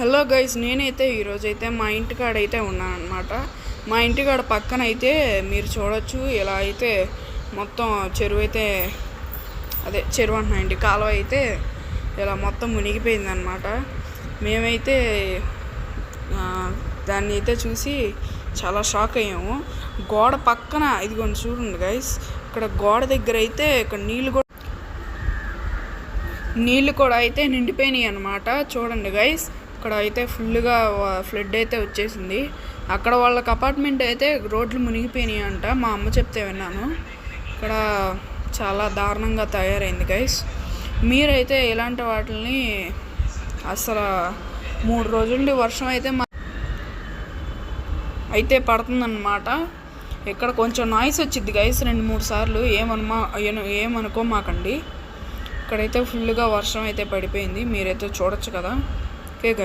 Hello guys, నేనైతే ఈరోజైతే మా ఇంటికాడైతే ఉన్నానన్నమాట. మా ఇంటికాడ పక్కన అయితే మీరు చూడొచ్చు, ఇలా అయితే మొత్తం చెరువు అయితే చెరువు అంటున్నాయండి, కాలువ అయితే ఇలా మొత్తం మునిగిపోయిందనమాట. మేమైతే దాన్ని అయితే చూసి చాలా షాక్ అయ్యాము. గోడ పక్కన ఇదిగోండి చూడండి గైస్, ఇక్కడ గోడ దగ్గర అయితే ఇక్కడ నీళ్ళు కూడా అయితే నిండిపోయినాయి అన్నమాట. చూడండి గైస్, ఇక్కడ అయితే ఫుల్గా ఫ్లడ్ అయితే వచ్చేసింది. అక్కడ వాళ్ళకి అపార్ట్మెంట్ అయితే రోడ్లు మునిగిపోయినాయి అంట, మా అమ్మ చెప్తే విన్నాను. ఇక్కడ చాలా దారుణంగా తయారైంది గైస్. మీరైతే ఇలాంటి వాటిని అసలు 3 రోజుల నుండి వర్షం అయితే పడుతుందన్నమాట. ఇక్కడ కొంచెం నాయిస్ వచ్చింది గైస్ 2-3 సార్లు, ఏమనుకోమాకండి. ఇక్కడైతే ఫుల్గా వర్షం అయితే పడిపోయింది, మీరైతే చూడొచ్చు కదా. Okay guys.